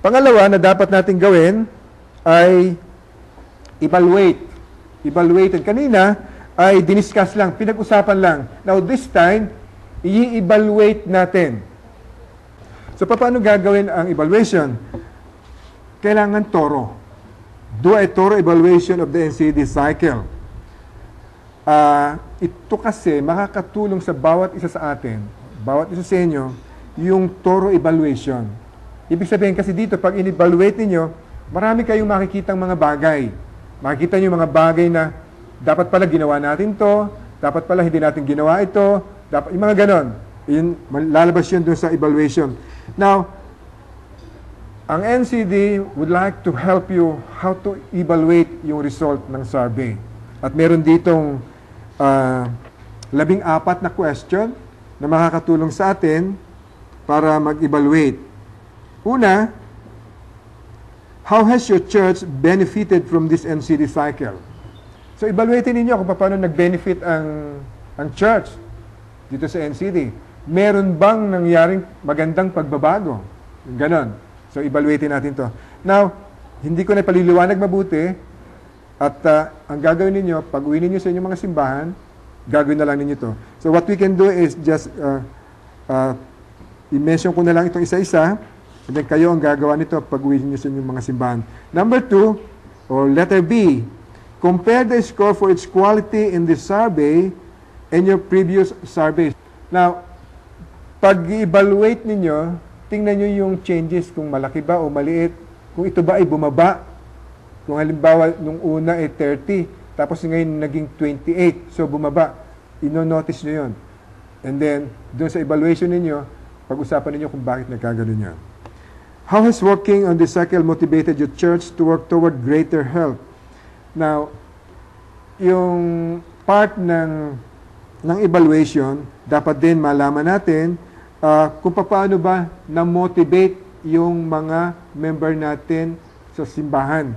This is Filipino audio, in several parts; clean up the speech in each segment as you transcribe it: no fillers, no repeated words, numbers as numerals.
Pangalawa na dapat natin gawin ay evaluate. Evaluate. Kanina ay diniscuss lang, pinag-usapan lang. Now this time, i-evaluate natin. So paano gagawin ang evaluation? Kailangan thorough. Do a thorough evaluation of the NCD cycle. Ito kasi makakatulong sa bawat isa sa atin, bawat isa sa inyo, yung thorough evaluation. Ibig sabihin kasi dito, pag in-evaluate ninyo, marami kayong makikitang mga bagay. Makikita nyo mga bagay na dapat pala ginawa natin to, dapat pala hindi natin ginawa ito, dapat, yung mga ganon. Lalabas yun dun sa evaluation. Now, ang NCD would like to help you how to evaluate yung result ng survey. At meron ditong 14 na question na makakatulong sa atin para mag-evaluate. Una, how has your church benefited from this NCD cycle? So, evaluatein ninyo kung paano nag-benefit ang church dito sa NCD. Meron bang nangyaring magandang pagbabago? Ganon. So, evaluatein natin to. Now, hindi ko na paliliwanag mabuti at ang gagawin ninyo, pag uwi ninyo sa inyong mga simbahan, gagawin na lang ninyo to. So, what we can do is just i-mention ko na lang itong isa-isa and then kayo ang gagawa nito pag uwi ninyo sa inyong mga simbahan. Number 2, or letter B, compare the score for its quality in this survey and your previous surveys. Now, pag i-evaluate ninyo, tingnan nyo yung changes kung malaki ba o maliit. Kung ito ba ay bumaba. Kung halimbawa, nung una ay 30, tapos ngayon naging 28, so bumaba. Ino-notice nyo yun. And then, doon sa evaluation ninyo, pag-usapan ninyo kung bakit nagkagano'n yan. How has working on this cycle motivated your church to work toward greater health? Now, yung part ng evaluation, dapat din malaman natin kung paano ba na-motivate yung mga member natin sa simbahan.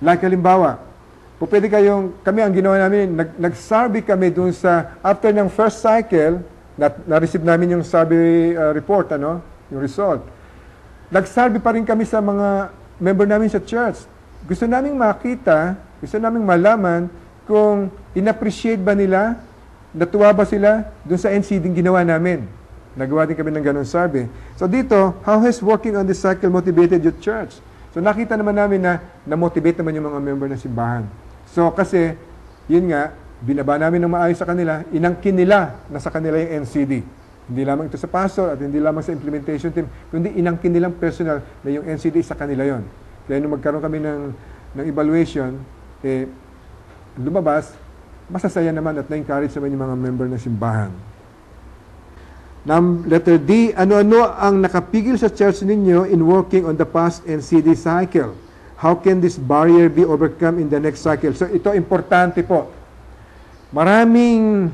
Like halimbawa, pwede kami ang ginawa namin, nag-survey kami dun sa, after ng first cycle, na-receive namin yung survey report, yung result. Nag-survey pa rin kami sa mga member namin sa church. Gusto naming makita, gusto naming malaman kung in-appreciate ba nila, natuwa ba sila dun sa NCD ginawa namin. Nagawa din kami ng ganun survey. So dito, how has working on this cycle motivated your church? So nakita naman namin na na-motivate naman yung mga member ng simbahan. So kasi, yun nga, binaba namin ng maayos sa kanila, inangkin nila na sa kanila yung NCD. Hindi lamang ito sa pastor at hindi lamang sa implementation team, kundi inangkin nilang personal na yung NCD sa kanila yon. Kaya nung magkaroon kami ng evaluation, lumabas, masasaya naman at na-encourage naman yung mga member ng simbahan. Letter D, ano-ano ang nakapigil sa church ninyo in working on the past NCD cycle? How can this barrier be overcome in the next cycle? So ito importante po. Maraming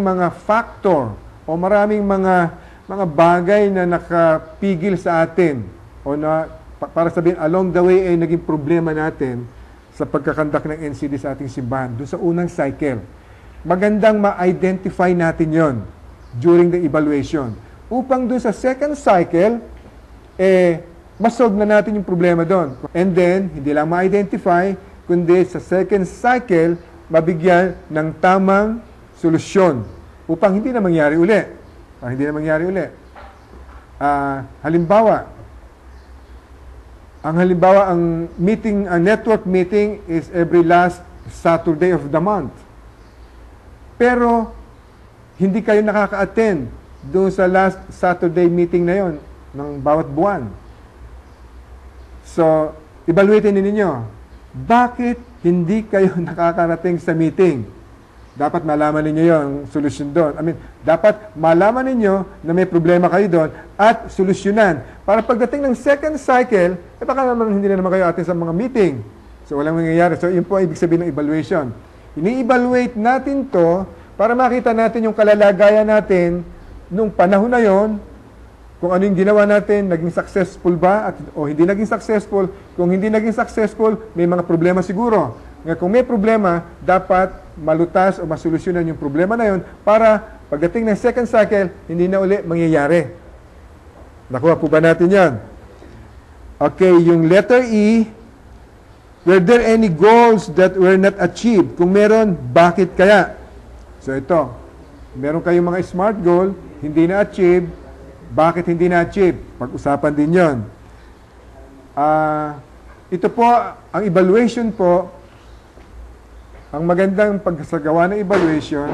mga factor o maraming mga bagay na nakapigil sa atin o na para sabihin along the way ay naging problema natin sa pagkakandak ng NCD sa ating simbahan doon sa unang cycle. Magandang ma-identify natin yon during the evaluation. Upang doon sa second cycle, masolve na natin yung problema doon. And then, hindi lang ma-identify, kundi sa second cycle, mabigyan ng tamang solusyon upang hindi na mangyari uli. Halimbawa, ang network meeting is every last Saturday of the month. Pero, hindi kayo nakaka-attend doon sa last Saturday meeting na yon ng bawat buwan. So, evaluatein ninyo, bakit hindi kayo nakakarating sa meeting? Dapat malaman ninyo yon, solusyon doon. Dapat malaman ninyo na may problema kayo doon at solusyonan. Para pagdating ng second cycle, baka naman hindi na naman kayo attend sa mga meeting. So, walang mangyayari. So, yun po ang ibig sabihin ng evaluation. Ini-evaluate natin to para makita natin yung kalalagayan natin nung panahon na yon, kung ano yung ginawa natin, naging successful ba o hindi naging successful. Kung hindi naging successful, may mga problema siguro. Kung may problema, dapat malutas o masolusyonan yung problema na yon para pagdating ng second cycle, hindi na uli mangyayari. Nakuha po ba natin yan? Okay, yung letter E, were there any goals that were not achieved? Kung meron, bakit kaya? So ito, meron kayong mga SMART goal, hindi na-achieve, bakit hindi na-achieve? Pag-usapan din yon. Ito po, ang evaluation po, ang magandang pagsagawa ng evaluation,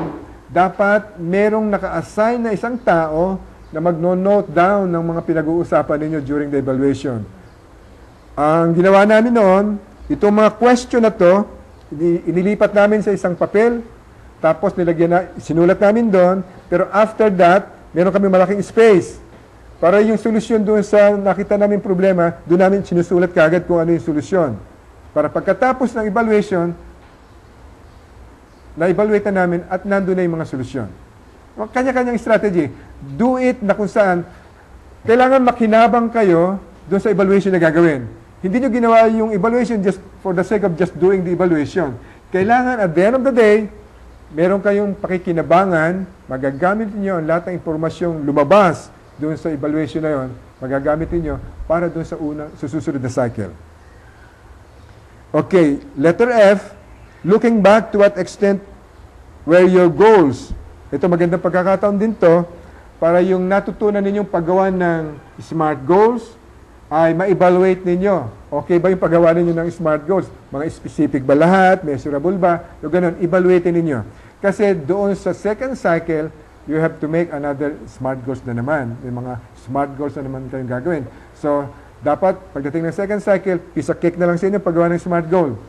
dapat merong naka-assign na isang tao na magno-note down ng mga pinag-uusapan ninyo during the evaluation. Ang ginawa namin noon, itong mga question na to, inilipat namin sa isang papel, tapos sinulat namin doon, pero after that, meron kami malaking space. Para yung solusyon doon sa nakita namin problema, doon namin sinusulat kagad kung ano yung solusyon. Para pagkatapos ng evaluation, na-evaluate na namin at nandun na yung mga solusyon. Kanya-kanyang strategy. Do it na kung saan kailangan makinabang kayo doon sa evaluation na gagawin. Hindi nyo ginawa yung evaluation just for the sake of just doing the evaluation. Kailangan at the end of the day, meron kayong pakikinabangan, magagamit niyo ang lahat ng impormasyong lumabas doon sa evaluation na yon, magagamit niyo para doon sa susunod na cycle. Okay, letter F, looking back to what extent were your goals. Ito magandang pagkakataon din to para yung natutunan ninyong paggawa ng SMART goals ay ma-evaluate ninyo. Okay ba yung paggawa ninyo ng SMART goals? Mga specific ba lahat? Measurable ba? Yung ganun, evaluate ninyo. Kasi doon sa second cycle, you have to make another SMART goals na naman. May mga SMART goals na naman kayong gagawin. So, dapat pagdating ng second cycle, piece of cake na lang sa inyo paggawa ng SMART goal.